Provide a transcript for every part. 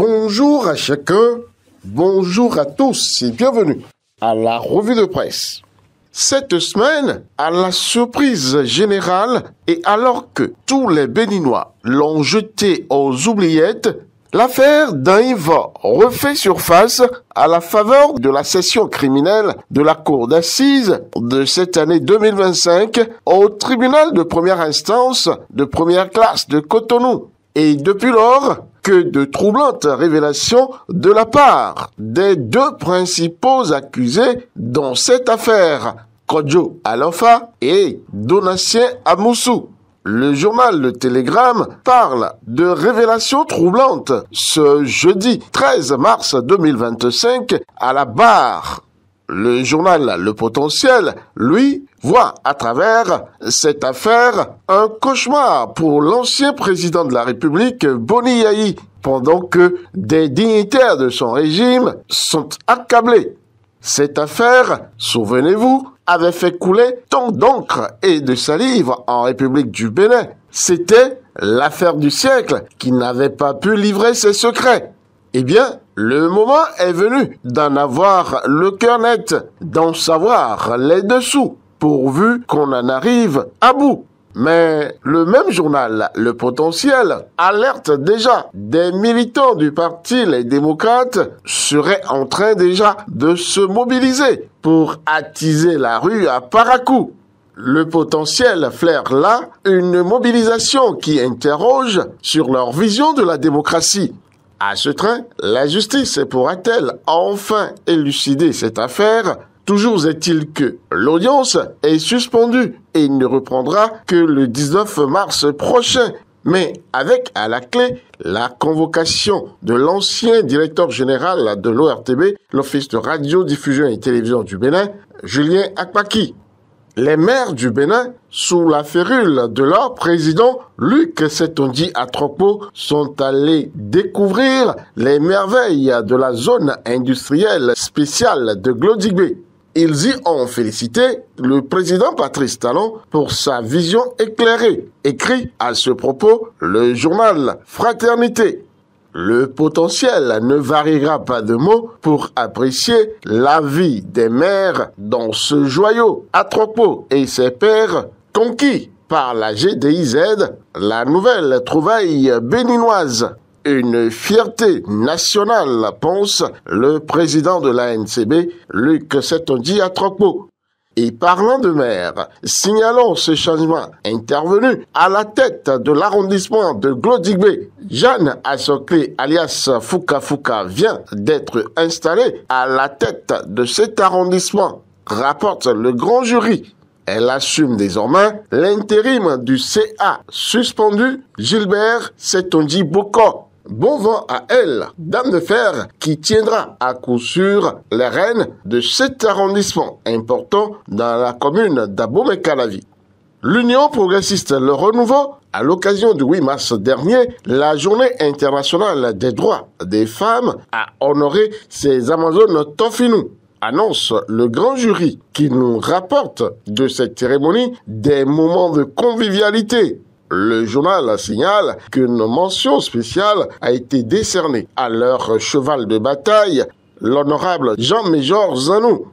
Bonjour à chacun, bonjour à tous et bienvenue à la revue de presse. Cette semaine, à la surprise générale et alors que tous les Béninois l'ont jeté aux oubliettes, l'affaire Daïva refait surface à la faveur de la session criminelle de la Cour d'assises de cette année 2025 au tribunal de première instance de première classe de Cotonou. Et depuis lors, que de troublantes révélations de la part des deux principaux accusés dans cette affaire, Kodjo Alofa et Donatien Amoussou. Le journal Le Télégramme parle de révélations troublantes ce jeudi 13 mars 2025 à la barre. Le journal Le Potentiel, lui, voit à travers cette affaire un cauchemar pour l'ancien président de la République, Boni Yayi, pendant que des dignitaires de son régime sont accablés. Cette affaire, souvenez-vous, avait fait couler tant d'encre et de salive en République du Bénin. C'était l'affaire du siècle qui n'avait pas pu livrer ses secrets. Eh bien, le moment est venu d'en avoir le cœur net, d'en savoir les dessous, pourvu qu'on en arrive à bout. Mais le même journal, Le Potentiel, alerte déjà des militants du parti Les Démocrates seraient en train déjà de se mobiliser pour attiser la rue à Parakou. Le Potentiel flaire là une mobilisation qui interroge sur leur vision de la démocratie. À ce train, la justice pourra-t-elle enfin élucider cette affaire ? Toujours est-il que l'audience est suspendue et ne reprendra que le 19 mars prochain, mais avec à la clé la convocation de l'ancien directeur général de l'ORTB, l'Office de radiodiffusion et télévision du Bénin, Julien Akpaki. Les maires du Bénin, sous la férule de leur président, Luc Setondi Atrokpo, sont allés découvrir les merveilles de la zone industrielle spéciale de Glodigbe. Ils y ont félicité le président Patrice Talon pour sa vision éclairée, écrit à ce propos le journal Fraternité. Le Potentiel ne variera pas de mots pour apprécier la vie des maires dans ce joyau. Atrokpo et ses pairs conquis par la GDIZ, la nouvelle trouvaille béninoise. Une fierté nationale, pense le président de l'ANCB, Luc Setondi Atrokpo. Et parlant de maire, signalons ce changement intervenu à la tête de l'arrondissement de Glodigbe. Jeanne Assokle, alias Fouka vient d'être installée à la tête de cet arrondissement, rapporte le grand jury. Elle assume désormais l'intérim du CA suspendu Gilbert Setondi Boko. Bon vent à elle, dame de fer, qui tiendra à coup sûr les rênes de cet arrondissement important dans la commune d'Abomey-Calavi. L'Union progressiste Le Renouveau, à l'occasion du 8 mars dernier, la journée internationale des droits des femmes, a honoré ses Amazones Tofinou, annonce le grand jury qui nous rapporte de cette cérémonie des moments de convivialité. Le journal signale qu'une mention spéciale a été décernée à leur cheval de bataille, l'honorable Jean-Méjor Zanou.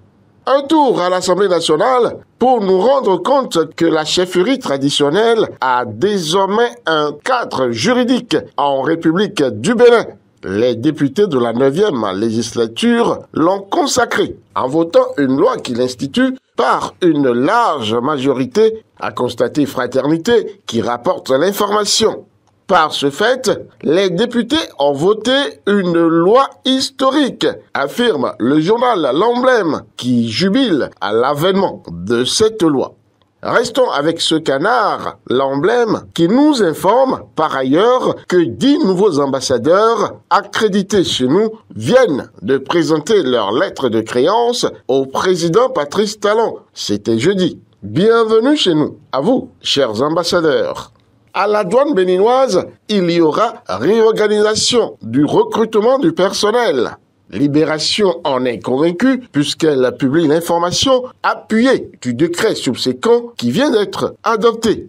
Un tour à l'Assemblée nationale pour nous rendre compte que la chefferie traditionnelle a désormais un cadre juridique en République du Bénin. Les députés de la 9e législature l'ont consacré en votant une loi qui l'institue par une large majorité, a constaté Fraternité, qui rapporte l'information. Par ce fait, les députés ont voté une loi historique, affirme le journal L'Emblème, qui jubile à l'avènement de cette loi. Restons avec ce canard, L'Emblème, qui nous informe par ailleurs que 10 nouveaux ambassadeurs accrédités chez nous viennent de présenter leur lettre de créance au président Patrice Talon. C'était jeudi. Bienvenue chez nous, à vous, chers ambassadeurs. À la douane béninoise, il y aura réorganisation du recrutement du personnel. Libération en est convaincue puisqu'elle publie l'information appuyée du décret subséquent qui vient d'être adopté.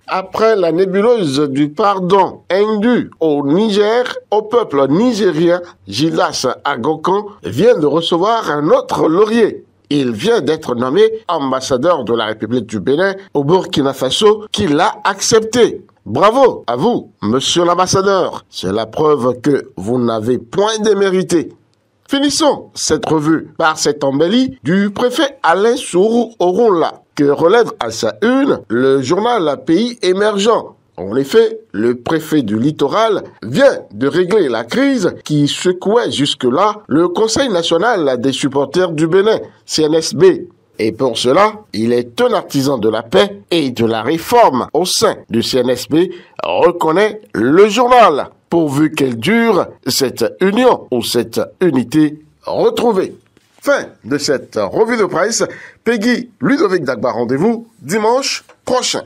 Après la nébuleuse du pardon indue au Niger, au peuple nigérien, Gilas Agokan vient de recevoir un autre laurier. Il vient d'être nommé ambassadeur de la République du Bénin au Burkina Faso, qui l'a accepté. Bravo à vous, monsieur l'ambassadeur. C'est la preuve que vous n'avez point démérité. Finissons cette revue par cette embellie du préfet Alain Sourou Orunla, que relève à sa une le journal Pays émergent. En effet, le préfet du littoral vient de régler la crise qui secouait jusque-là le Conseil national des supporters du Bénin, CNSB. Et pour cela, il est un artisan de la paix et de la réforme au sein du CNSB, reconnaît le journal, pourvu qu'elle dure, cette union ou cette unité retrouvée. Fin de cette revue de presse. Peggy Ludovic Dagba, rendez-vous dimanche prochain.